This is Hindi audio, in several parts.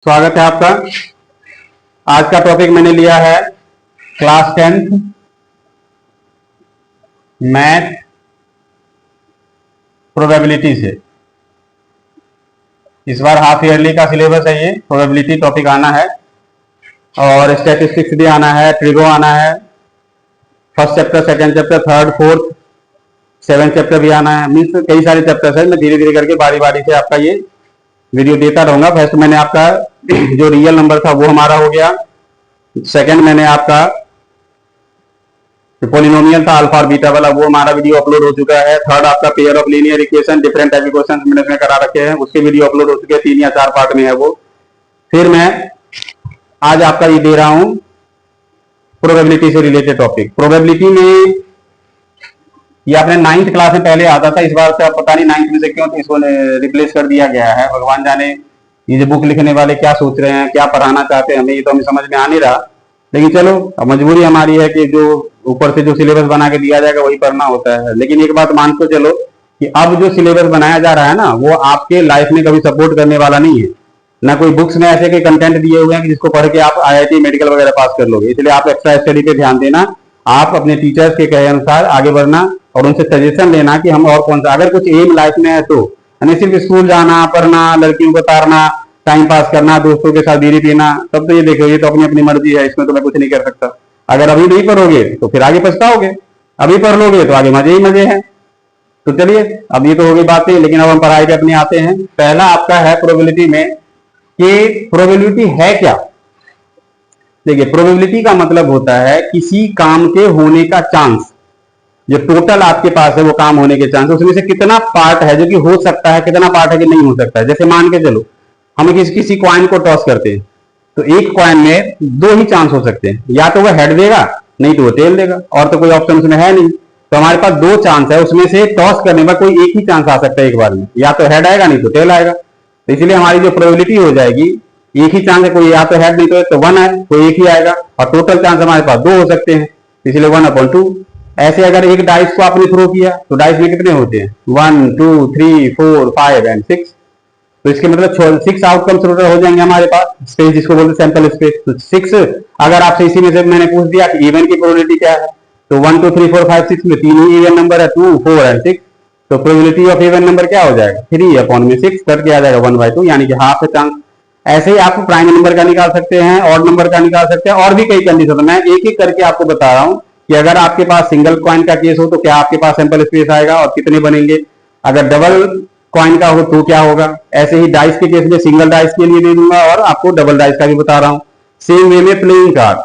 स्वागत है आपका। आज का टॉपिक मैंने लिया है क्लास 10th मैथ प्रोबेबिलिटी से। इस बार हाफ ईयरली का सिलेबस है, ये प्रोबेबिलिटी टॉपिक आना है और स्टैटिस्टिक्स भी आना है, ट्रिगो आना है, first chapter, second chapter, third, fourth, 7th chapter भी आना है। मीन्स कई सारे चैप्टर्स है। मैं धीरे धीरे करके बारी बारी से आपका ये वीडियो देता रहूंगा। फर्स्ट मैंने आपका जो रियल नंबर था वो हमारा हो गया। सेकंड मैंने आपका पॉलिनोमियल था अल्फा और बीटा वाला, वो हमारा वीडियो अपलोड हो चुका है। थर्ड आपका pair of linear equation, different type equation मैंने इसमें करा रखे हैं, उसके वीडियो अपलोड हो चुके हैं। 3 या 4 पार्ट में है वो। फिर मैं आज आपका ये दे रहा हूं प्रोबेबिलिटी से रिलेटेड टॉपिक। प्रोबेबिलिटी में ये आपने 9th क्लास में पहले आता था, इस बार से पता नहीं 9th में से क्यों तो इसको रिप्लेस कर दिया गया है। भगवान जाने ये जो बुक लिखने वाले क्या सोच रहे हैं, क्या पढ़ाना चाहते हैं, हमें ये तो हमें समझ में आ नहीं रहा। लेकिन चलो, अब मजबूरी हमारी है कि जो ऊपर से जो सिलेबस बना के दिया जाएगा वही पढ़ना होता है। लेकिन एक बात मान के चलो कि अब जो सिलेबस बनाया जा रहा है ना, वो आपके लाइफ में कभी सपोर्ट करने वाला नहीं है। ना कोई बुक्स में ऐसे के कंटेंट दिए हुए हैं कि जिसको पढ़ के आप IIT मेडिकल वगैरह पास कर लोगे। इसलिए आप एक्स्ट्रा स्टडी पे ध्यान देना, आप अपने टीचर्स के कहे अनुसार आगे बढ़ना और उनसे सजेशन लेना कि हम और कौन सा, अगर कुछ एम लाइफ में है तो सिर्फ स्कूल जाना, पढ़ना, लड़कियों को तारना, टाइम पास करना, दोस्तों के साथ बीड़ी पीना, तब तो ये देखो, ये तो अपनी अपनी मर्जी है, इसमें तो मैं कुछ नहीं कर सकता। अगर अभी नहीं पढ़ोगे तो फिर आगे पछताओगे, अभी पढ़ लोगे तो आगे मजे ही मजे हैं। तो चलिए, अब ये तो हो गई बातें, लेकिन अब हम पढ़ाई पे अपने आते हैं। पहला आपका है प्रोबेबिलिटी में कि प्रोबेबिलिटी है क्या। देखिए, प्रोबेबिलिटी का मतलब होता है किसी काम के होने का चांस, जो टोटल आपके पास है वो काम होने के चांस, उसमें से कितना पार्ट है जो कि हो सकता है, कितना पार्ट है कि नहीं हो सकता है। जैसे मान के चलो हम किसी कॉइन को टॉस करते हैं तो एक कॉइन में 2 ही चांस हो सकते हैं, या तो वो हेड देगा, नहीं तो वो टेल देगा, और तो कोई ऑप्शन उसमें है नहीं। तो हमारे पास 2 चांस है, उसमें से टॉस करने पर कोई एक ही चांस आ सकता है एक बार में, या तो हेड आएगा नहीं तो टेल आएगा। तो इसलिए हमारी जो प्रोबेबिलिटी हो जाएगी, एक ही चांस है, कोई या तो हेड नहीं तो 1 है, कोई एक ही आएगा, और टोटल चांस हमारे पास 2 हो सकते हैं, इसलिए 1/2। ऐसे अगर एक डाइस को आपने थ्रो किया तो डाइस में कितने होते हैं, 1 2 3 4 5 एंड 6। तो इसके मतलब 6 आउटकम्स हो जाएंगे हमारे पास, स्पेस जिसको बोलते हैं सैंपल स्पेस। तो 6 अगर आपसे इसी में से मैंने पूछ दिया कि इवन की प्रोबेबिलिटी क्या है, तो 1 2 3 4 5 6 में 3 ही इवन नंबर है, 2 4 एंड 6। तो प्रोबेबिलिटी ऑफ इवन नंबर क्या हो जाएगा, 3/6 कट के आ जाएगा 1/2, यानी कि हाफ चांस। ऐसे ही आप प्राइम नंबर का निकाल सकते हैं, ऑड नंबर का निकाल सकते हैं, और भी कई कंडीशन। मैं एक एक करके आपको बता रहा हूं कि अगर आपके पास सिंगल कॉइन का केस हो तो क्या आपके पास सैंपल स्पेस आएगा और कितने बनेंगे, अगर डबल कॉइन का हो तो क्या होगा। ऐसे ही डाइस के केस में सिंगल डाइस के लिए दे दूंगा और आपको डबल डाइस का भी बता रहा हूं। सेम वे में प्लेइंग कार्ड,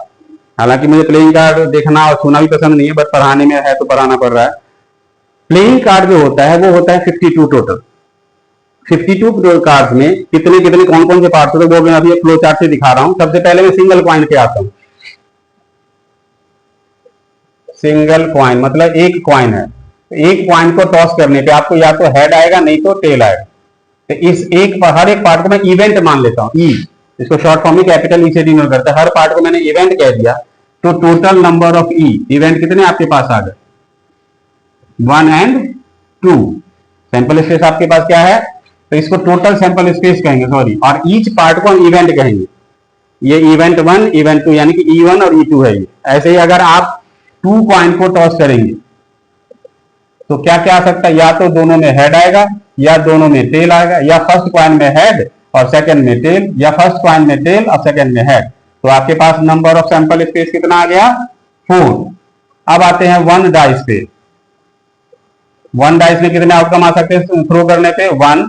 हालांकि मुझे प्लेइंग कार्ड देखना और सुनना भी पसंद नहीं है, बट पढ़ाने में है तो पढ़ाना पड़ रहा है। प्लेइंग कार्ड जो होता है वो होता है 52 टोटल। 52 कार्ड्स में कितने कितने कौन कौन से पार्ट्स होते हैं वो मैं अभी फ्लो चार्ट से दिखा रहा हूं। सबसे पहले मैं सिंगल कॉइन पे आता हूं। सिंगल कॉइन मतलब एक कॉइन है, एक कॉइन को टॉस करने पे आपको या तो हेड आएगा नहीं तो टेल आएगा। तो इस हर एक पार्ट को मैं इवेंट मान लेता हूं, ई, इसको शॉर्ट फॉर्म में कैपिटल ई से डिनोट करता है। हर पार्ट को मैंने इवेंट कह दिया, तो total number of E event कितने आपके पास आ गए, 1 एंड 2। सैंपल स्पेस आपके पास क्या है, तो इसको टोटल सैंपल स्पेस कहेंगे, सॉरी, और ईच पार्ट को हम इवेंट कहेंगे। ये इवेंट 1 इवेंट 2 यानी कि E1 और E2 है ये। ऐसे ही अगर आप 2 कॉइन को टॉस करेंगे तो क्या क्या आ सकता है, या तो दोनों में हेड आएगा या दोनों में टेल आएगा, या फर्स्ट कॉइन में हेड और सेकंड में टेल, या फर्स्ट कॉइन में टेल और सेकंड में हेड। तो आपके पास नंबर ऑफ सैंपल स्पेस कितना आ गया, 4। अब आते हैं 1 डाइस पे। 1 डाइस में कितने आउटकम आ सकते हैं थ्रो करने पे, 1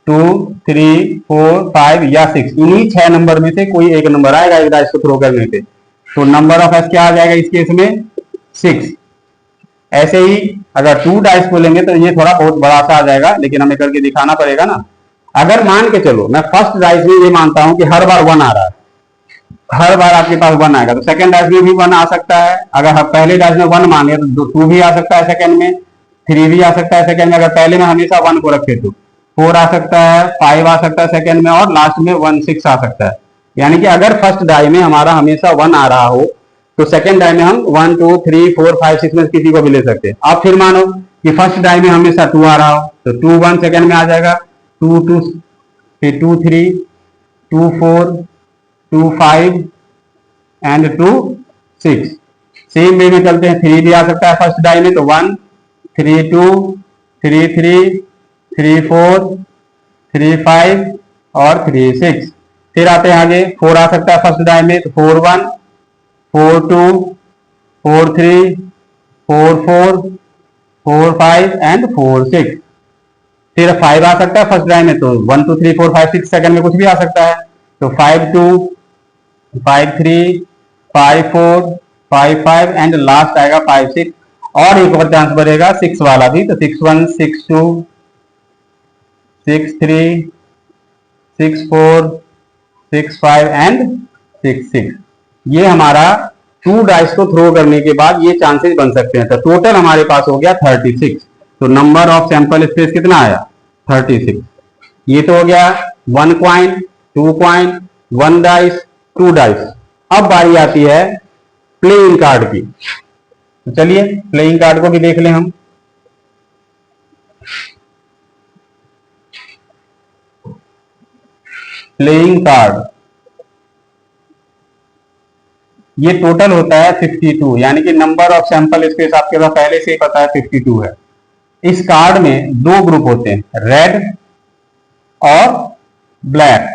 2 3 4 5 या 6। इन्हीं 6 नंबर में से कोई एक नंबर आएगा एक डाइस को थ्रो करने पे। तो नंबर ऑफ एस क्या आ जाएगा इस केस में, 6। ऐसे ही अगर 2 डाइस को लेंगे तो ये थोड़ा बहुत बड़ा सा आ जाएगा, लेकिन हमें करके दिखाना पड़ेगा ना। अगर मान के चलो मैं फर्स्ट डाइस में ये मानता हूं कि हर बार 1 आ रहा है, हर बार आपके पास 1 आएगा, तो सेकंड डाइस में भी 1 आ सकता है। अगर हम पहले डाइस में 1 माने तो 2 भी आ सकता है सेकंड में, 3 भी आ सकता है सेकंड में। अगर पहले में हमेशा 1 को रखे तो 4 आ सकता है, 5 आ सकता है सेकंड में, और लास्ट में 1 6 आ सकता है। यानी कि अगर फर्स्ट डाई में हमारा हमेशा 1 आ रहा हो तो सेकंड डाई में हम 1 2 3 4 5 6 में किसी को भी ले सकते हैं। अब फिर मानो कि फर्स्ट डाई में हमेशा 2 आ रहा हो, तो 2 1 सेकेंड में आ जाएगा, 2 2 फिर 2 3 2 4 2 5 एंड 2 6। सेम वे में चलते हैं, 3 भी आ सकता है फर्स्ट डाई में, तो 1 3 2 3 3 3 4 3 5 और 3 6। फिर आते हैं आगे, 4 आ सकता है फर्स्ट डाई में, तो 4 1 4 2 4 3 4 4 4 5 एंड 4 6। फिर 5 आ सकता है फर्स्ट डाई में, तो 1 2 3 4 5 6 सेकंड में कुछ भी आ सकता है, तो 5 2 5 3 5 4 5 5 एंड लास्ट आएगा 5 6। और एक और चांस बढ़ेगा 6 वाला भी, तो 6 1 6 2 6 3 6 4 6 5 एंड 6 6। ये हमारा 2 डाइस को थ्रो करने के बाद ये चांसेस बन सकते हैं। तो टोटल हमारे पास हो गया 36। तो नंबर ऑफ सैंपल स्पेस कितना आया? 36। ये तो हो गया 1 कॉइन, 2 कॉइन, 1 डाइस, 2 डाइस। अब बारी आती है प्लेइंग कार्ड की। तो चलिए प्लेइंग कार्ड को भी देख लें हम। प्लेइंग कार्ड ये टोटल होता है 52, यानी कि नंबर ऑफ सैंपल स्पेस आपके पास पहले से ही पता है 52 है। इस कार्ड में 2 ग्रुप होते हैं, रेड और ब्लैक।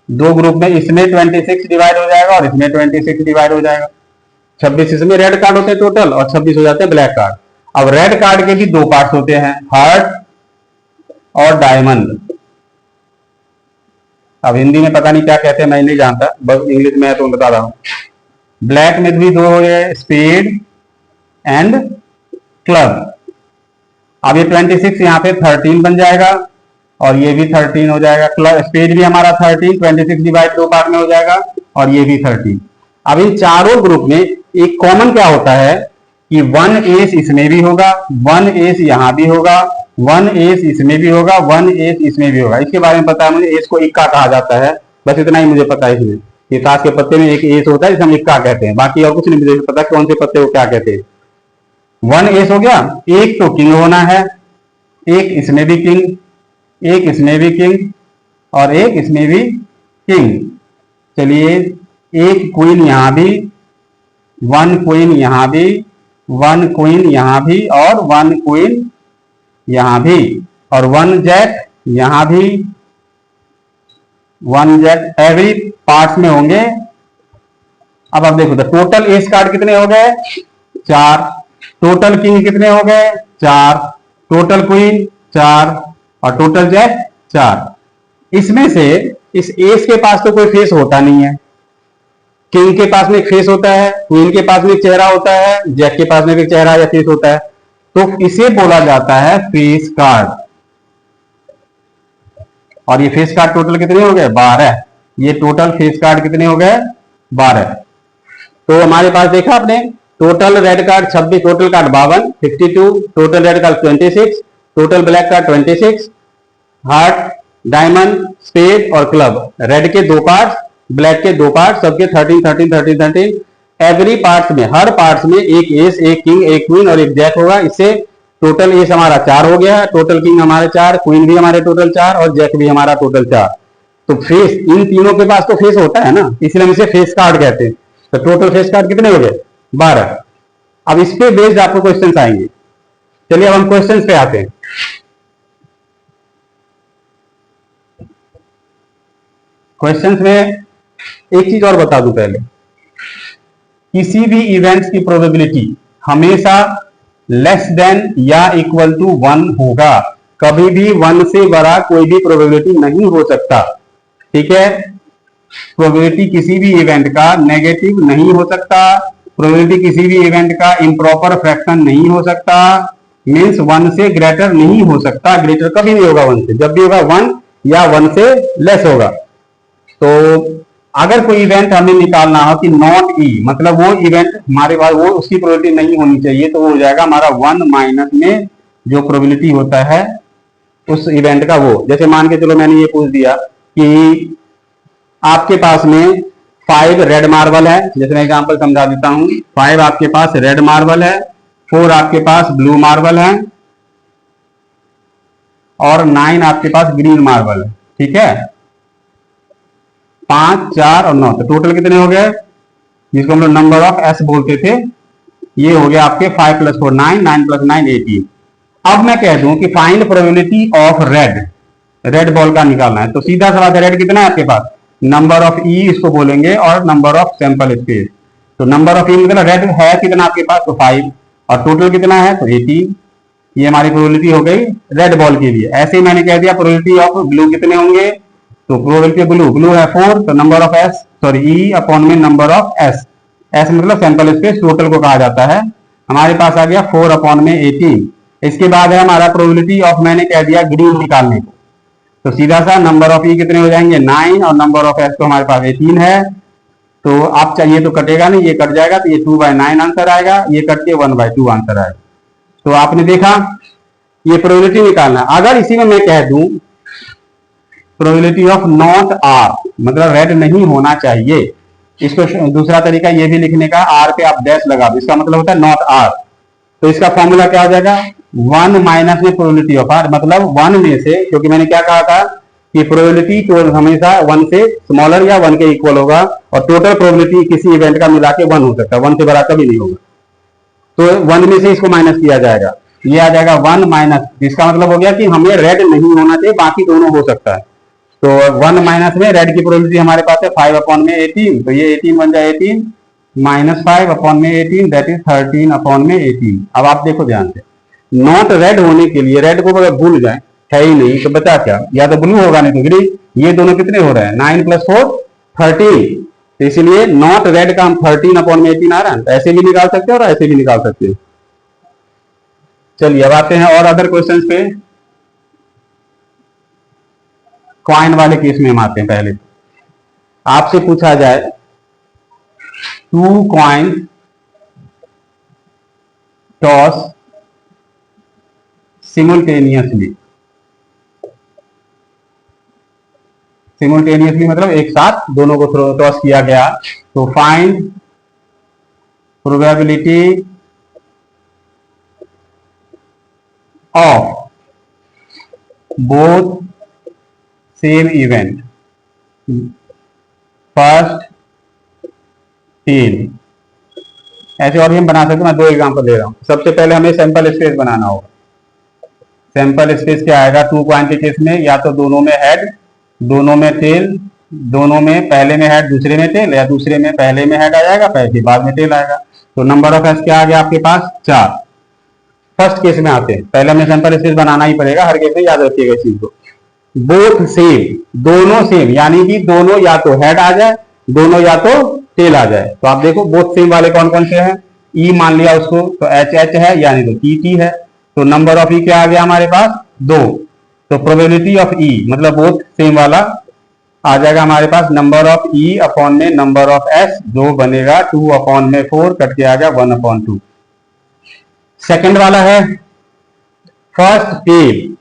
2 ग्रुप में, इसमें 26 डिवाइड हो जाएगा और इसमें 26 डिवाइड हो जाएगा। 26 इसमें रेड कार्ड होते हैं टोटल और 26 हो जाते हैं ब्लैक कार्ड। अब रेड कार्ड के भी 2 पार्ट्स होते हैं, हार्ट और डायमंड। अब हिंदी में पता नहीं क्या कहते हैं, मैं नहीं जानता, बस इंग्लिश में है तो बता रहा हूं। ब्लैक में भी 2 हो गए, स्पेड एंड क्लब। अब ये 26 यहाँ पे 13 बन जाएगा और ये भी 13 हो जाएगा। क्लब स्पेड भी हमारा 13, 26 डिवाइड 2 पार्ट में हो जाएगा और ये भी 13। अब इन चारों ग्रुप में एक कॉमन क्या होता है कि 1 एस इसमें भी होगा, 1 एस यहां भी होगा, 1 एस इसमें भी होगा, 1 एस इसमें भी होगा। इसके बारे में पता है मुझे, एस को इक्का कहा जाता है, बस इतना ही मुझे पता है। इसमें ये ताश के पत्ते में एक एस होता है जिसे हम इक्का कहते हैं, बाकी और कुछ नहीं मुझे पता कौन से पत्ते को क्या कहते हैं। 1 एस हो गया, एक तो किंग होना है, एक इसमें भी किंग, एक इसमें भी किंग और एक इसमें भी किंग। चलिए एक क्वीन यहां भी, 1 क्वीन यहां भी, 1 क्वीन यहां भी और 1 क्वीन यहां भी और 1 जैक यहां भी, 1 जैक एवरी पार्ट्स में होंगे। अब आप देखो तो टोटल एस कार्ड कितने हो गए? 4। टोटल किंग कितने हो गए? 4। टोटल क्वीन 4 और टोटल जैक 4। इसमें से इस एस के पास तो कोई फेस होता नहीं है, किंग के पास में एक फेस होता है, क्वीन के पास में एक चेहरा होता है, जैक के पास में एक चेहरा या फेस होता है, तो इसे बोला जाता है फेस कार्ड। और ये फेस कार्ड टोटल कितने हो गए? 12। ये टोटल फेस कार्ड कितने हो गए? 12। तो हमारे पास देखा आपने, total red card 26, total card 52 52, total red card 26, total black card 26, heart, diamond, spade और क्लब। रेड के 2 पार्ट, ब्लैक के 2 पार्ट, सबके 13 13 13 13। एवरी पार्ट में, हर पार्ट में एक एस, एक किंग, एक क्वीन और एक जैक होगा। इससे टोटल एस हमारा 4 हो गया, टोटल किंग हमारे 4, क्वीन भी हमारे टोटल 4 और जैक भी हमारा टोटल 4। तो फेस, इन तीनों के पास तो फेस होता है ना, इसलिए हम इसे फेस कार्ड कहते हैं। तो टोटल फेस कार्ड कितने हो गए? 12। अब इस पे बेस्ड आपको क्वेश्चन आएंगे। चलिए अब हम क्वेश्चन पे आते हैं। क्वेश्चंस में एक चीज और बता दूं पहले, किसी भी इवेंट्स की प्रोबेबिलिटी हमेशा लेस देन या इक्वल टू 1 होगा। कभी भी 1 से बड़ा कोई भी प्रोबेबिलिटी नहीं हो सकता। ठीक है, प्रोबेबिलिटी किसी भी इवेंट का नेगेटिव नहीं हो सकता, प्रोबेबिलिटी किसी भी इवेंट का इम्प्रॉपर फ्रैक्शन नहीं हो सकता, मीन्स 1 से ग्रेटर नहीं हो सकता। ग्रेटर कभी नहीं होगा 1 से, जब भी होगा 1 या 1 से लेस होगा। तो अगर कोई इवेंट हमें निकालना हो कि नॉट ई, मतलब वो इवेंट हमारे पास वो उसकी प्रोबेबिलिटी नहीं होनी चाहिए, तो वो हो जाएगा हमारा 1 माइनस में जो प्रोबेबिलिटी होता है उस इवेंट का। वो जैसे मान के चलो मैंने ये पूछ दिया कि आपके पास में 5 रेड मार्बल है, जैसे मैं एग्जांपल समझा देता हूं। 5 आपके पास रेड मार्बल है 4 आपके पास ब्लू मार्बल है और 9 आपके पास ग्रीन मार्बल है। ठीक है, 5, 4 और 9, तो टोटल कितने हो गए, जिसको हम लोग नंबर ऑफ एस बोलते थे, ये हो गया आपके 5 + 4 9, 9 + 9 18। अब मैं कह दूं कि find probability of red ball का निकालना है, तो सीधा सा बात है, रेड कितना है आपके पास, नंबर ऑफ ई इसको बोलेंगे और नंबर ऑफ सैंपल स्पेस। तो नंबर ऑफ ई मतलब रेड है कितना आपके पास, तो 5, और टोटल कितना है तो 18। ये हमारी प्रोबेबिलिटी हो गई रेड बॉल के लिए। ऐसे ही मैंने कह दिया प्रोबेबिलिटी ऑफ ब्लू कितने होंगे, तो प्रोबेबिलिटी ब्लू है 4, तो number of S sorry E upon में नंबर ऑफ एस, एस मतलब सैंपल स्पेस टोटल को कहा जाता है। हमारे पास आ गया 4 अपॉन में 18। इसके बाद है हमारा प्रोबेबिलिटी ऑफ, मैंने कह दिया ग्रीन निकालने को, तो सीधा सा नंबर ऑफ ई कितने हो जाएंगे 9 और नंबर ऑफ एस तो हमारे पास 18 है। तो आप चाहिए तो कटेगा नहीं, ये कट जाएगा, तो ये 2/9 आंसर आएगा, ये कट के 1/2 आंसर आएगा। तो आपने देखा ये प्रोबेबिलिटी निकालना। अगर इसी में मैं कह दूं प्रोबेबिलिटी ऑफ नॉट आर, मतलब रेड नहीं होना चाहिए, इसको दूसरा तरीका ये भी लिखने का, आर पे आप डैश लगा दो, इसका मतलब होता है नॉट आर। तो इसका फॉर्मूला क्या हो जाएगा, 1 माइनस में प्रोबेबिलिटी ऑफ आर, मतलब 1 में से, क्योंकि मैंने क्या कहा था कि प्रोबेबिलिटी तो हमेशा 1 से स्मॉलर या 1 के इक्वल होगा, और टोटल प्रोबेबिलिटी किसी इवेंट का मिला के 1 हो सकता है, 1 से बड़ा कभी नहीं होगा। तो 1 में से इसको माइनस किया जाएगा, ये आ जाएगा 1 माइनस, जिसका मतलब हो गया कि हमें रेड नहीं होना चाहिए, बाकी दोनों हो सकता है। तो 1 माइनस में रेड की प्रोबेबिलिटी हमारे पास है 5 अपॉन में 18, तो ये 18 बन जाए 18 माइनस 5 अपॉन में 18, दैट इज 13 अपॉन में 18। अब आप देखो ध्यान से, नॉट रेड होने के लिए, रेड को अगर भूल जाए है ही नहीं तो बचा क्या, या तो ब्लू होगा नहीं तो ग्रीन, ये दोनों कितने हो रहे हैं 9 + 4 13, तो इसलिए नॉट रेड का हम 13 अपॉन में 18 आ रहा है, तो ऐसे भी निकाल सकते हैं और ऐसे भी निकाल सकते हैं। चलिए अब आते हैं और अदर क्वेश्चंस पे। कॉइन वाले केस में हम आते हैं। पहले आपसे पूछा जाए 2 कॉइन टॉस सिमुल्टेनियसली मतलब एक साथ दोनों को टॉस किया गया, तो find probability of both same event first tail. ऐसे और भी हम बना सकते हैं, मैं 2 एग्जांपल दे रहा हूं। सबसे पहले हमें सैंपल स्पेस बनाना होगा। सैंपल स्पेस क्या आएगा 2 कॉइन के केस में, या तो दोनों में हेड दोनों में टेल, दोनों में पहले में हेड दूसरे में टेल, या दूसरे में पहले में हेड आ जाएगा पहले बाद में टेल आएगा। तो नंबर ऑफ एस क्या आ गया आपके पास 4। फर्स्ट केस में आते हैं, पहले हमें सैंपल स्पेस बनाना ही पड़ेगा हर केस में, याद रखिएगा इस चीज को। बोथ सेम, दोनों सेम, यानी कि दोनों या तो हेड आ जाए दोनों या तो टेल आ जाए। तो आप देखो बोथ सेम वाले कौन कौन से हैं, ई मान लिया उसको, तो एच एच है यानी तो टी टी है, तो नंबर ऑफ ई क्या आ गया हमारे पास 2। तो प्रोबेबिलिटी ऑफ ई मतलब बोथ सेम वाला आ जाएगा हमारे पास नंबर ऑफ ई अपॉन में नंबर ऑफ एस, जो बनेगा 2 अपॉन में 4 कट के आ गया 1/2। सेकंड वाला है फर्स्ट टेल,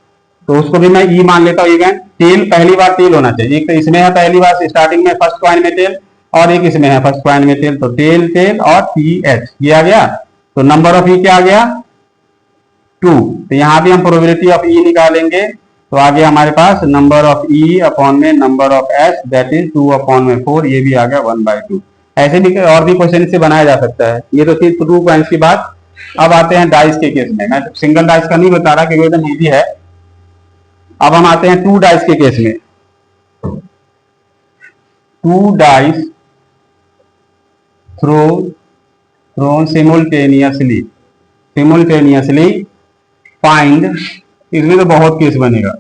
तो उसको भी मैं ई मान लेता हूं इवेंट। टेल पहली बार टेल होना चाहिए, एक तो इसमें है पहली बार स्टार्टिंग में फर्स्ट कॉइन में टेल, और एक इसमें है फर्स्ट कॉइन में टेल, तो टेल टेल और टी एच ये आ गया। तो नंबर ऑफ ई क्या आ गया 2, तो यहां भी हम प्रोबेबिलिटी ऑफ ई निकालेंगे, तो आ गया हमारे पास नंबर ऑफ ई अपॉन में number of S, that is 2 upon में 4, ये भी आ गया 1/2। ऐसे भी और भी क्वेश्चन से बनाया जा सकता है। ये तो थी 2 कॉइन्स की बात। अब आते हैं डाइस के केस में। मैं सिंगल डाइस का नहीं बता रहा क्योंकि एकदम ईजी है। अब हम आते हैं 2 डाइस के केस में। 2 डाइस थ्रोन सिमुल्टेनियसली फाइंड, इसमें तो बहुत केस बनेगा।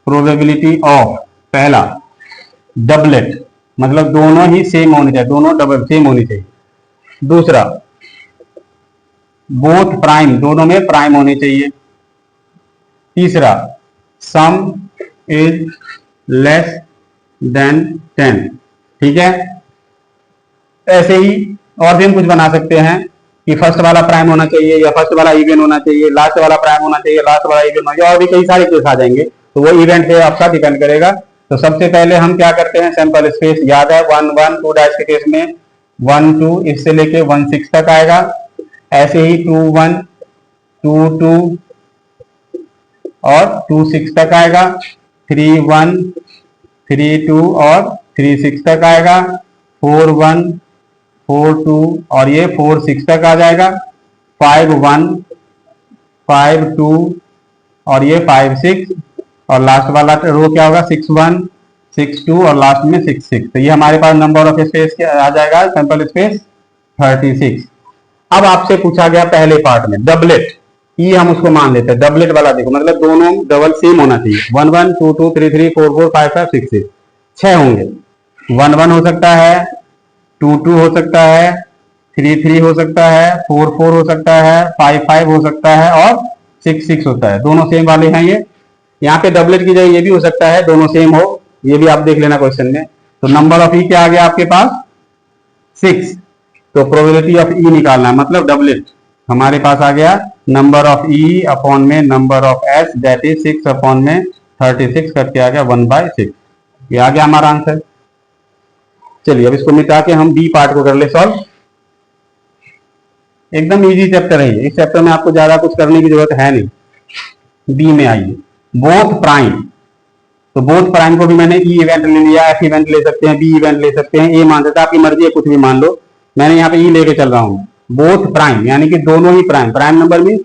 प्रोबेबिलिटी ऑफ, पहला डबलेट मतलब दोनों ही सेम होने चाहिए, दोनों डबल सेम होनी चाहिए। दूसरा बोथ प्राइम, दोनों में प्राइम होने चाहिए। तीसरा सम इज लेस देन 10। ठीक है, ऐसे ही और भी हम कुछ बना सकते हैं कि फर्स्ट वाला प्राइम होना चाहिए, या फर्स्ट वाला इवन होना चाहिए, लास्ट वाला प्राइम होना चाहिए, लास्ट वाला इवन होना चाहिए, और भी कई सारे केस आ जाएंगे। तो वो इवेंट पे आपका डिपेंड करेगा। तो सबसे पहले हम क्या करते हैं, सैंपल स्पेस याद है 1 1 2 डैश के केस में 1 2 इससे लेके 1 6 तक आएगा। ऐसे ही 2 1 2 2 और 2 6 तक आएगा, 3 1 3 2 और 3 6 तक आएगा, 4 1 4 2 और ये 4 6 तक आ जाएगा, 5 1 5 2 और ये 5 6 और लास्ट वाला रो क्या होगा, 6 1 6 2 और लास्ट में 6 6। तो ये हमारे पास नंबर ऑफ स्पेस आ जाएगा, सैंपल स्पेस 36। अब आपसे पूछा गया पहले पार्ट में डबलेट, ये हम उसको मान लेते हैं डबलेट वाला। देखो मतलब दोनों डबल सेम होना चाहिए, 1 1 2 2 3 3 4 4 5 5 6 6, 6 होंगे। 1 1 हो सकता है, 2 2 हो सकता है, 3 3 हो सकता है, 4 4 हो सकता है, 5 5 हो सकता है और 6 6 होता है। दोनों सेम वाले हैं ये। यहाँ पे डबलेट की जगह ये भी हो सकता है दोनों सेम हो, ये भी आप देख लेना क्वेश्चन में। तो नंबर ऑफ ई क्या आ गया आपके पास, 6। तो प्रोबेबिलिटी ऑफ ई निकालना है, मतलब डबलेट हमारे पास आ गया नंबर ऑफ ई अपॉन में number of S, that is 6 upon में 36 करके आ गया 1/6। ये आ गया हमारा आंसर। चलिए अब इसको मिटा के हम बी पार्ट को कर ले सॉल्व। एकदम इजी चैप्टर है ये, इस चैप्टर में आपको ज्यादा कुछ करने की जरूरत है नहीं। बी में आइए, बोथ प्राइम। तो बोथ प्राइम को भी मैंने ई इवेंट ले लिया, एफ इवेंट ले सकते हैं, बी इवेंट ले सकते हैं, ए मान देता है, आपकी मर्जी है कुछ भी मान लो। मैंने यहाँ पे ई लेके चल रहा हूँ। बोथ प्राइम यानी कि दोनों ही प्राइम, प्राइम नंबर में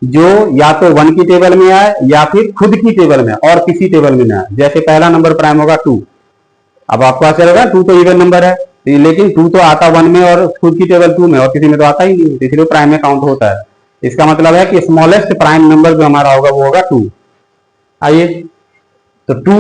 जो या तो 1 की टेबल में आए या फिर खुद की टेबल में और किसी टेबल में ना आए। जैसे पहला नंबर प्राइम होगा 2, अब आपको पता चलेगा 2 तो इवन नंबर है, लेकिन 2 तो आता 1 में और खुद की टेबल 2 में और किसी में तो आता ही नहीं, इसलिए प्राइम में काउंट होता है। इसका मतलब है कि स्मॉलेस्ट प्राइम नंबर जो हमारा होगा वो होगा 2। आइए, तो 2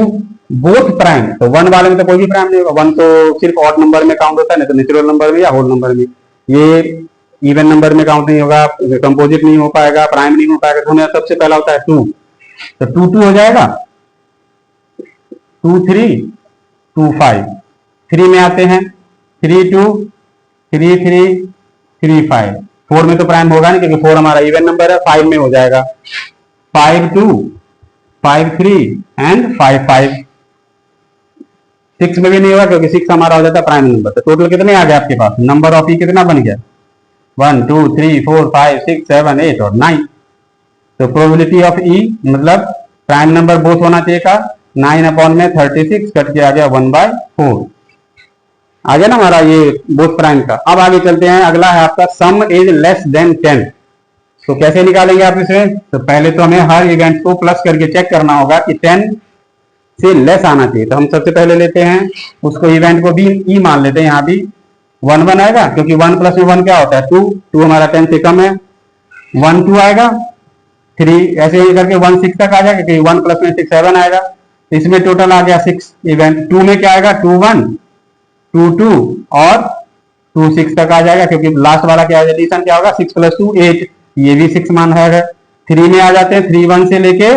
बोथ प्राइम, तो 1 वाले में तो कोई भी प्राइम नहीं होगा, 1 तो सिर्फ ऑड नंबर में काउंट होता है, नहीं तो नेचुरल नंबर में या होल नंबर में। ये इवन नंबर में काउंट नहीं होगा, कंपोजिट नहीं हो पाएगा, प्राइम नहीं हो पाएगा। तो हमें सबसे पहला होता है 2, तो 2 2 हो जाएगा, 2 3 2 5। 3 में आते हैं, 3 2 3 3 3 5। 4 में तो प्राइम होगा नहीं क्योंकि 4 हमारा इवन नंबर है, 5 में हो जाएगा 5 2 5 3 एंड 5 5। 6 में भी नहीं होगा क्योंकि 6 हमारा हो जाता है प्राइम नंबर। तो टोटल कितने आ गए आपके पास, नंबर ऑफ ई कितना बन गया, 1 2 3 4 5 6 7 8 और 9। तो प्रोबेबिलिटी ऑफ ई मतलब प्राइम नंबर बोथ होना चाहिए का, 9 अपॉन में 36 कट के आ गया 1/4। आ गया ना हमारा ये बोथ प्राइम का। अब आगे चलते हैं, अगला है आपका सम इज लेस देन 10। तो कैसे निकालेंगे आप इसे, तो पहले तो हमें हर इवेंट को प्लस करके चेक करना होगा कि 10 से लेस आना चाहिए। तो हम सबसे पहले लेते हैं उसको, इवेंट को भी ई मान लेते हैं। यहाँ भी 1 1 आएगा क्योंकि 1 प्लस में 1 क्या होता है 2, 2 हमारा 10 से कम है। 1 2 आएगा, 3 ऐसे ही करके 1 6 तक आ जाएगा क्योंकि 1 प्लस में 6 7 आएगा। इसमें टोटल आ गया 6 इवेंट। 2 में क्या आएगा 2 1 2 2 और 2 6 तक आ जाएगा क्योंकि लास्ट वाला क्या है, एडिशन क्या होगा 6 + 2 8, ये भी 6 मान है। 3 में आ जाते हैं, 3 1 से लेके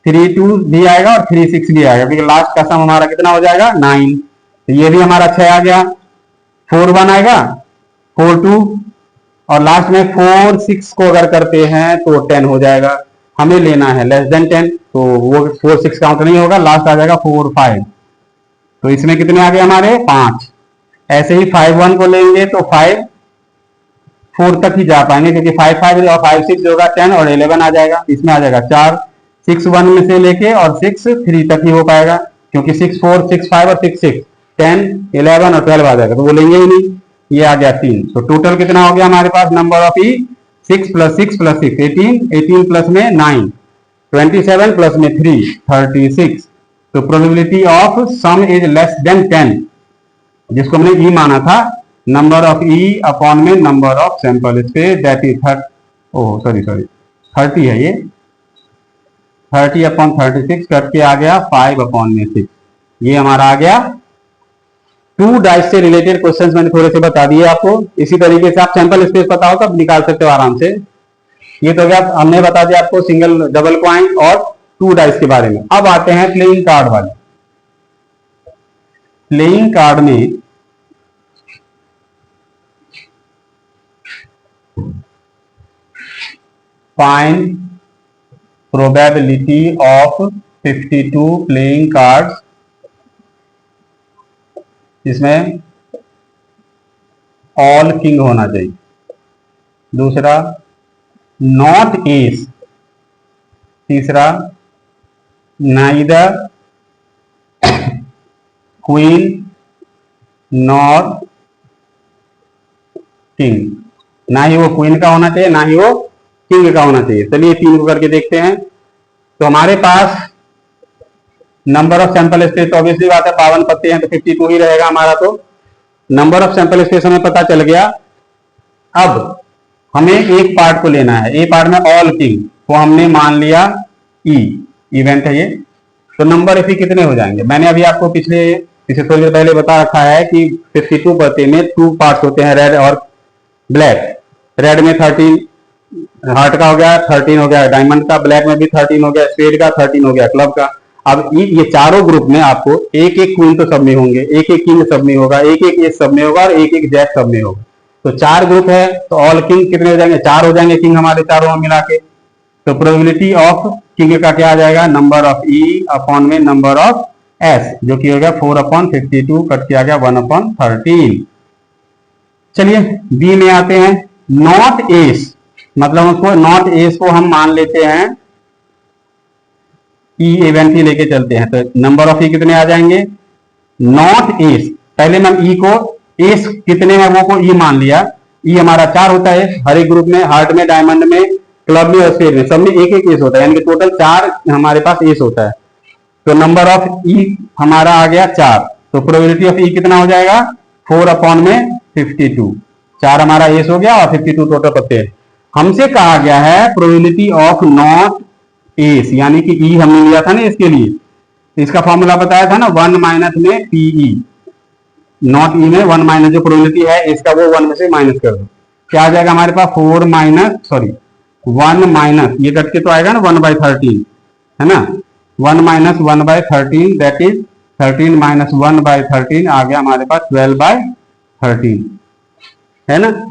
3 2 भी आएगा और 3 6 भी आएगा क्योंकि लास्ट का सम हमारा कितना हो जाएगा 9। तो ये भी हमारा 6 आ गया। 4 1 आएगा, 4 2 और लास्ट में 4 6 को अगर करते हैं तो 10 हो जाएगा। हमें लेना है लेस देन 10, तो वो 4 6 काउंट नहीं होगा, लास्ट आ जाएगा 4 5। तो इसमें कितने आ गए हमारे 5। ऐसे ही 5 1 को लेंगे तो 5 4 तक ही जा पाएंगे क्योंकि 5 5 और 5 6 होगा 10 और 11 आ जाएगा। इसमें आ जाएगा 4 6 1 में से लेके और 6 3 तक ही हो पाएगा क्योंकि 6 4 6 5 और 6 6 10 11 और 12 आ जाएगा, तो वो लेंगे ही नहीं। ये आ गया 3। तो टोटल कितना हो गया हमारे पास नंबर ऑफ ई, 6 + 6 + 6 18, 18 प्लस में 9 27 प्लस में 3 36। तो probability of some is less than 10, जिसको हमने ई माना था, नंबर ऑफ ई अपॉन में number of sample space, that is 30 है ये, 30 अपॉन 36 करके आ गया 5 अपॉन में 6। ये हमारा आ गया 2 डाइस से रिलेटेड क्वेश्चंस मैंने थोड़े से बता दिए आपको। इसी तरीके से आप सैंपल स्पेस पता हो तब निकाल सकते हो आराम से। ये तो क्या हमने बता दिया आपको सिंगल डबल कॉइन और 2 डाइस के बारे में। अब आते हैं प्लेइंग कार्ड वाले। प्लेइंग कार्ड में find probability of 52 playing cards, जिसमें ऑल किंग होना चाहिए। दूसरा, नॉट एस, तीसरा नाइदर क्वीन नॉर किंग, ना ही वो क्वीन का होना चाहिए ना ही वो किंग का होना चाहिए। चलिए तीन को करके देखते हैं। तो हमारे पास नंबर ऑफ सैंपल स्पेस, तो ऑब्वियसली बात है 52 पत्ते हैं तो 52 ही रहेगा हमारा। तो नंबर ऑफ सैंपल स्पेस हमें पता चल गया। अब हमें एक पार्ट को लेना है, ए पार्ट में ऑल किंग को हमने मान लिया ई, इवेंट है ये। तो नंबर इसी कितने हो जाएंगे, मैंने अभी आपको पिछले थोड़ी देर पहले बता रखा है कि 52 पत्ते में 2 पार्ट्स होते हैं, रेड और ब्लैक। रेड में 13 हार्ट का हो गया, 13 हो गया डायमंड का, ब्लैक में भी 13 हो गया स्पेड का, 13 हो गया क्लब का। अब ये चारों ग्रुप में आपको एक एक क्वीन तो सब में होंगे, एक एक किंग सब में होगा, एक एक एस सब में होगा और एक एक जैक सब में होगा। तो 4 ग्रुप है तो ऑल किंग कितने हो जाएंगे, 4 हो जाएंगे किंग हमारे चारों मिला के। तो प्रोबेबिलिटी ऑफ किंग का क्या आ जाएगा, नंबर ऑफ ई अपॉन में नंबर ऑफ एस, जो कि हो गया 4/52 कट किया गया 1/13। चलिए बी में आते हैं। नॉट एस मतलब उसको नॉट एस को हम मान लेते हैं ई इवेंट ही लेके चलते हैं। तो नंबर ऑफ ई कितने आ जाएंगे, नॉट एस, पहले मैं ई को एस कितने हैं वो को ई मान लिया। ई हमारा 4 होता है हर एक ग्रुप में, हार्ट में, डायमंड में, क्लब में और स्पेड में, सब में एक एक एस होता है, यानी कि टोटल 4 हमारे पास एस होता है। तो नंबर ऑफ ई हमारा आ गया 4। तो प्रोबेबिलिटी ऑफ ई कितना हो जाएगा 4/52, 4 हमारा एस हो गया और 52 टोटल पत्ते हैं। हमसे कहा गया है प्रोबेबिलिटी ऑफ नॉट एस, यानी कि ई हमने लिया था ना इसके लिए, इसका फॉर्मूला बताया था ना 1 माइनस में पीई, नॉट ई में 1 माइनस जो प्रोबेबिलिटी है इसका वो 1 में से माइनस कर दो, क्या आ जाएगा हमारे पास 1 माइनस ये कट के तो आएगा ना 1/13 है ना, 1 माइनस 1/13 दैट इज 13 माइनस 1/13 आ गया हमारे पास 12/13 है ना।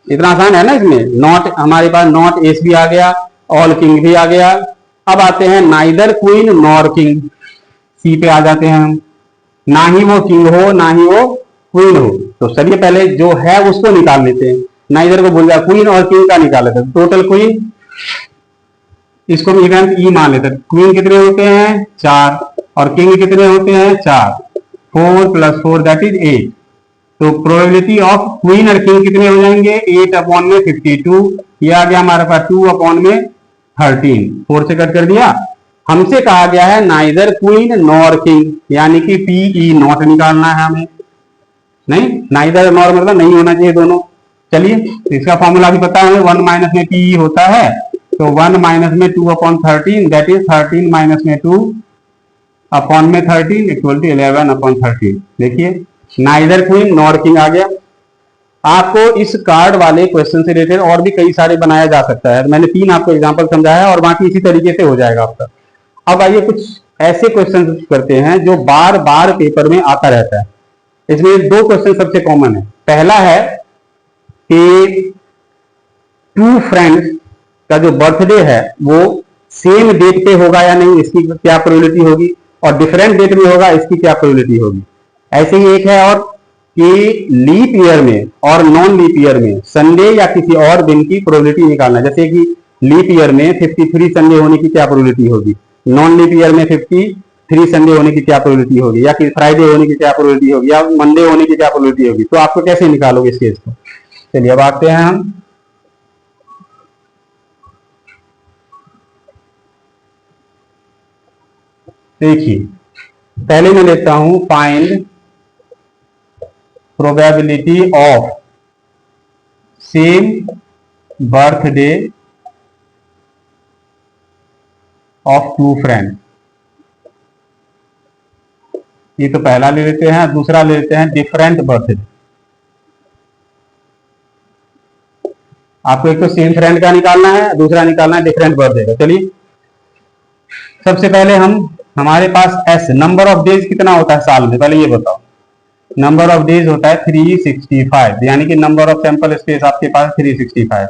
इतना आसान है ना इसमें। नॉट हमारे पास नॉट एस भी आ गया, ऑल किंग भी आ गया। अब आते हैं नाइदर क्वीन नॉर किंग, सी पे आ जाते हैं हम। ना ही वो किंग हो ना ही वो क्वीन हो, तो चलिए पहले जो है उसको निकाल लेते हैं। नाइदर को भूल जाए, क्वीन और किंग का निकाल लेते हैं। टोटल क्वीन इसको इवेंट ई मान लेते हैं। क्वीन कितने होते हैं 4 और किंग कितने होते हैं 4, 4 + 4 दैट इज 8। तो प्रोबेबिलिटी ऑफ क्वीन और किंग कितने हो जाएंगे 8/52, ये आ गया हमारे पास 2/13, 4 से कट कर दिया। हमसे कहा गया है नाइदर क्वीन नॉर किंग, यानी कि पीई नॉट निकालना है हमें। नहीं, नाइदर नॉर मतलब नहीं होना चाहिए दोनों। चलिए इसका फॉर्मूला भी पता है, 1 माइनस में पीई होता है, तो 1 माइनस में 2/13 दैट इज 13 माइनस में 2/13 इक्वल टू 11/13। देखिए नाइदर क्वीन नॉर किंग आ गया। आपको इस कार्ड वाले क्वेश्चन से रिलेटेड और भी कई सारे बनाया जा सकता है। मैंने 3 आपको एग्जांपल समझाया और बाकी इसी तरीके से हो जाएगा आपका। अब आइए कुछ ऐसे क्वेश्चन करते हैं जो बार बार पेपर में आता रहता है। इसमें 2 क्वेश्चन सबसे कॉमन है। पहला है कि 2 फ्रेंड्स का जो बर्थडे है वो सेम डेट पे होगा या नहीं, इसकी क्या प्रोबेबिलिटी होगी, और डिफरेंट डेट में होगा इसकी क्या प्रोबेबिलिटी होगी। ऐसे ही एक है और कि लीप ईयर में और नॉन लीप ईयर में संडे या किसी और दिन की प्रोबेबिलिटी निकालना। जैसे कि लीप ईयर में 53 संडे होने की क्या प्रोबेबिलिटी होगी, नॉन लीप ईयर में 53 संडे होने की क्या प्रोबेबिलिटी होगी, या कि फ्राइडे होने की क्या प्रोबेबिलिटी होगी, या मंडे होने की क्या प्रोबेबिलिटी होगी। तो आपको कैसे निकालोगे इस केस को। चलिए अब आते हैं हम। देखिए पहले मैं लेता हूं find probability of same birthday of 2 friend. ये तो पहला ले लेते हैं, दूसरा ले लेते हैं डिफरेंट बर्थडे। आपको एक तो सेम फ्रेंड का निकालना है, दूसरा निकालना है डिफरेंट बर्थडे का। चलिए सबसे पहले हमारे पास एस नंबर ऑफ डेज कितना होता है साल में, पहले ये बताओ। नंबर ऑफ डेज होता है 365, यानी कि नंबर ऑफ सैंपल स्पेस आपके पास 365।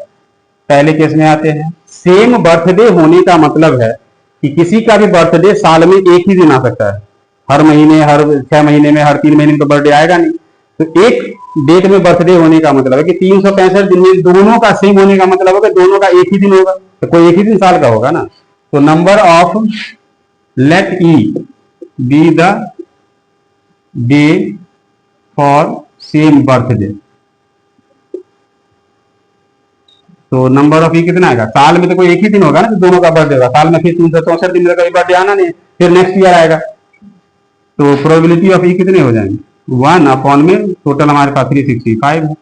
पहले केस में आते हैं। सेम बर्थडे होने का मतलब है कि किसी का भी बर्थडे साल में एक ही दिन आ सकता है। हर महीने, हर 6 महीने में, हर 3 महीने में तो बर्थडे आएगा नहीं। तो एक डेट में बर्थडे होने का मतलब है कि 365 दिन में दोनों का सेम होने का मतलब है कि दोनों का एक ही दिन होगा, तो कोई एक ही दिन साल का होगा ना। तो number of let E be the day for same birthday, तो नंबर ऑफ ई कितना आएगा, साल में तो कोई एक ही दिन होगा ना, तो दोनों का बर्थडे होगा साल में, फिर 364 दिन में कभी बर्थडे आना नहीं, फिर नेक्स्ट ईयर आएगा। तो प्रोबेबिलिटी ऑफ ई कितने हो जाएंगे, 1 अपॉन में टोटल हमारे पास 365 है।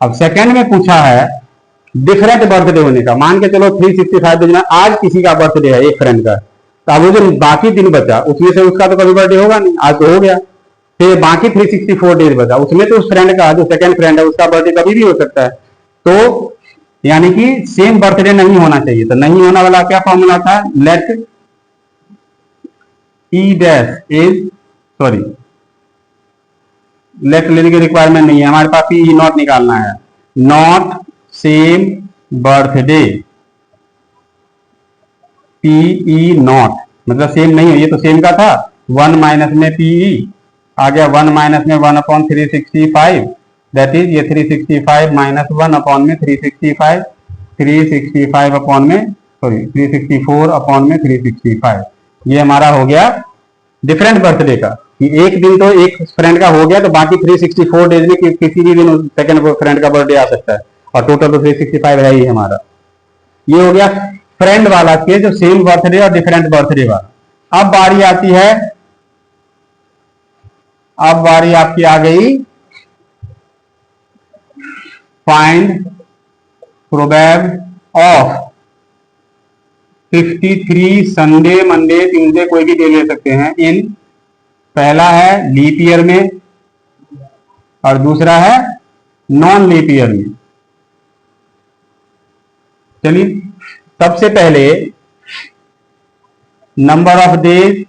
अब सेकंड में पूछा है डिफरेंट बर्थडे होने का, मान के चलो 365 दिन में आज किसी का बर्थडे है एक फ्रेंड का, तो अब वो जो बाकी दिन बचा उसमें से उसका तो कभी बर्थडे होगा नहीं, आज तो हो गया, फिर बाकी 364 डेज बचा उसमें तो उस फ्रेंड का जो सेकंड फ्रेंड है उसका बर्थडे कभी भी हो सकता है। तो यानी कि सेम बर्थडे नहीं होना चाहिए, तो नहीं होने वाला क्या फॉर्मूला था, let E dash is sorry let लेने की रिक्वायरमेंट नहीं है हमारे पास, ई नॉट निकालना है, not same birthday, PE not मतलब सेम नहीं है, ये तो सेम का था, 1 माइनस में पीई आ गया, 1 माइनस में 1 अपॉन 365 दैट इज ये 365 माइनस 1 अपॉन में 365, 365 अपॉन में सॉरी 364 अपॉन में 365, ये हमारा हो गया डिफरेंट बर्थडे का, कि एक दिन तो एक फ्रेंड का हो गया तो बाकी 364 डेज में किसी भी दिन सेकंड फ्रेंड का बर्थडे आ सकता है, और टोटल तो 365 है ही हमारा। ये हो गया फ्रेंड वाला के जो सेम बर्थडे और डिफरेंट बर्थडे वाला। अब बारी आती है, अब बारी आपकी आ गई फाइंड प्रोबेब ऑफ 53 संडे मंडे ट्यूसडे कोई भी डे ले सकते हैं इन, पहला है लीप ईयर में और दूसरा है नॉन लीप ईयर में। चलिए सबसे पहले number of days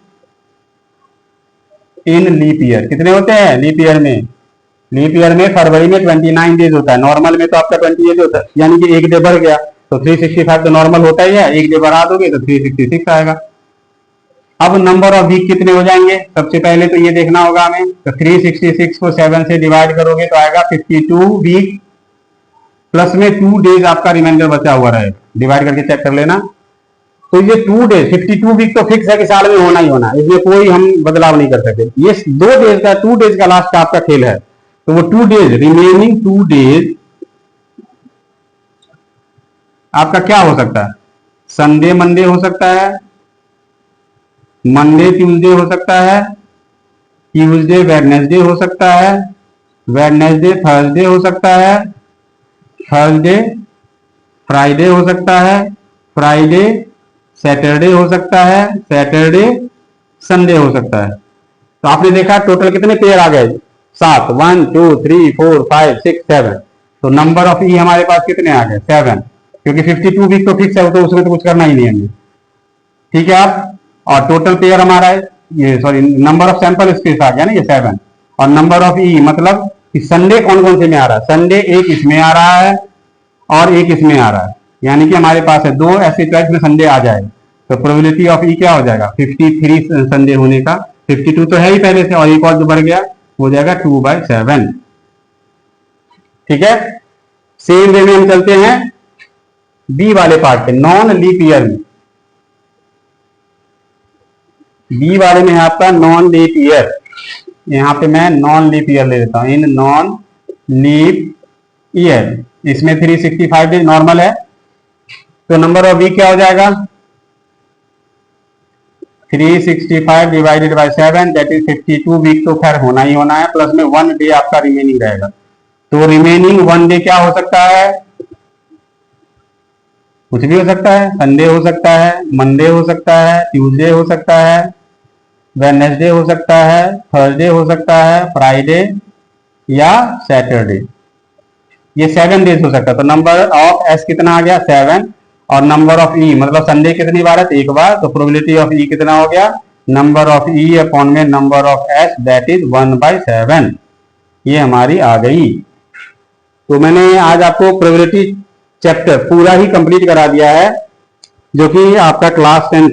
in leap year कितने होते हैं लीप ईयर में, लीप ईयर में फरवरी में 29 डेज होता है, नॉर्मल में तो आपका 28 होता है, यानी कि एक डे बढ़ गया तो 365 तो नॉर्मल होता ही है, एक डे बढ़ा दोगे तो 366 आएगा। अब नंबर ऑफ वीक कितने हो जाएंगे, सबसे पहले तो ये देखना होगा हमें, तो 366 को 7 से डिवाइड करोगे तो आएगा 52 वीक, प्लस में 2 डेज आपका रिमाइंडर बचा हुआ रहेगा, डिवाइड करके चेक कर लेना। तो ये 2 डेज 52 वीक तो फिक्स है कि साल में होना ही होना, इसमें कोई हम बदलाव नहीं कर सकते, ये 2 डेज का 2 डेज का लास्ट का आपका खेल है, तो वो 2 डेज रिमेनिंग 2 डेज आपका क्या हो सकता है, संडे मंडे हो सकता है, मंडे ट्यूसडे हो सकता है, ट्यूसडे वेडनेसडे हो सकता है, वेडनेसडे थर्सडे हो सकता है, थर्सडे फ्राइडे हो सकता है, फ्राइडे सैटरडे हो सकता है, सैटरडे संडे हो सकता है। तो आपने देखा टोटल कितने पेयर आ गए, 7, 1 2 3 4 5 6 7, तो नंबर ऑफ ई हमारे पास कितने आ गए 7, क्योंकि 52 वीक तो फिक्स है तो उसमें तो कुछ करना ही नहीं है, ठीक है आप। और टोटल पेयर हमारा है ये sorry number of sample space आ गया ना ये 7, और नंबर ऑफ ई मतलब कि संडे कौन कौन से में आ रहा है, संडे एक इसमें आ रहा है और एक इसमें आ रहा है, यानी कि हमारे पास है 2 ऐसे चॉइस में संडे आ जाएगा, तो प्रोबेबिलिटी ऑफ ई क्या हो जाएगा 53 संडे होने का, 52 तो है ही पहले से और एक और जो बढ़ गया हो जाएगा 2/7, ठीक है। सेम वे में हम चलते हैं बी वाले पार्ट पे, नॉन लीप ईयर में, बी वाले में है आपका नॉन लीप ईयर, यहां पे मैं नॉन लीप ईयर ले लेता हूं, इन नॉन लीप ईयर, इसमें 365 डेज नॉर्मल है, तो नंबर ऑफ वीक क्या हो जाएगा 365 divided by 7 that is 52 week, तो खैर होना ही होना है, प्लस में 1 डे आपका रिमेनिंग रहेगा, तो रिमेनिंग 1 डे क्या हो सकता है, कुछ भी हो सकता है, संडे हो सकता है, मंडे हो सकता है, ट्यूसडे हो सकता है, वेडनेसडे हो सकता है, थर्सडे हो सकता है, फ्राइडे या सैटरडे, ये 7 डेज हो सकता है। तो नंबर ऑफ एस कितना आ गया 7, और नंबर ऑफ ई मतलब संडे कितनी बार है, तो एक बार, तो प्रोबेबिलिटी ऑफ ई कितना हो गया, नंबर ऑफ ई अपॉन में number of S that is 1/7, ये हमारी आ गई। तो मैंने आज आपको प्रोबेबिलिटी चैप्टर पूरा ही कंप्लीट करा दिया है, जो कि आपका क्लास 10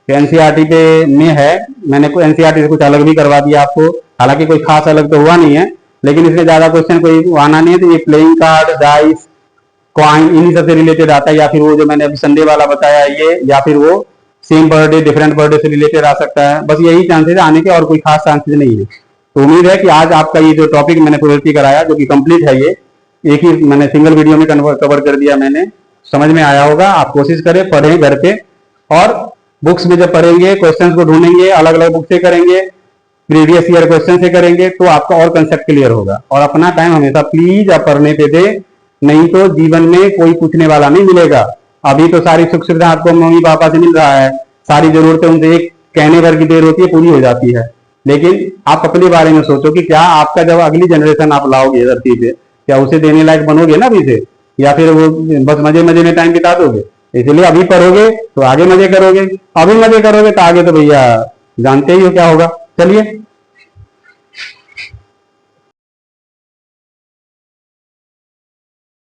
एनसीईआरटी पे में है, मैंने एनसीईआरटी से कुछ अलग भी करवा दिया आपको, हालांकि कोई खास अलग तो हुआ नहीं है, लेकिन इसमें ज्यादा क्वेश्चन कोई आना नहीं है। तो ये प्लेइंग कार्ड, डाइस, कॉइन, इन्हीं सबसे रिलेटेड आता है, या फिर वो जो मैंने अभी संडे वाला बताया ये, या फिर वो सेम बर्थडे डिफरेंट बर्थडे से रिलेटेड आ सकता है। बस यही चांसेस आने के, और कोई खास चांसेस नहीं है। तो उम्मीद है कि आज आपका ये जो टॉपिक मैंने प्रोजेक्ट कराया, जो कि कंप्लीट है, ये एक ही मैंने सिंगल वीडियो में कवर कर दिया मैंने, समझ में आया होगा। आप कोशिश करें, पढ़ें घर पे, और बुक्स में जब पढ़ेंगे, क्वेश्चंस को ढूंढेंगे, अलग अलग बुक से करेंगे, प्रीवियस ईयर क्वेश्चन से करेंगे, तो आपका और कंसेप्ट क्लियर होगा। और अपना टाइम हमेशा प्लीज आप पढ़ने पे दे, नहीं तो जीवन में कोई पूछने वाला नहीं मिलेगा। अभी तो सारी सुख सुविधा आपको मम्मी पापा से मिल रहा है, सारी जरूरतें उनसे एक कहने भर की देर होती है, पूरी हो जाती है। लेकिन आप अपने बारे में सोचो कि क्या आपका जब अगली जनरेशन आप लाओगे धरती पे, क्या उसे देने लायक बनोगे ना अभी से, या फिर वो बस मजे मजे में टाइम बिता दोगे। इसलिए अभी पढ़ोगे तो आगे मजे करोगे, अभी मजे करोगे तो आगे तो भैया जानते ही हो क्या होगा। चलिए।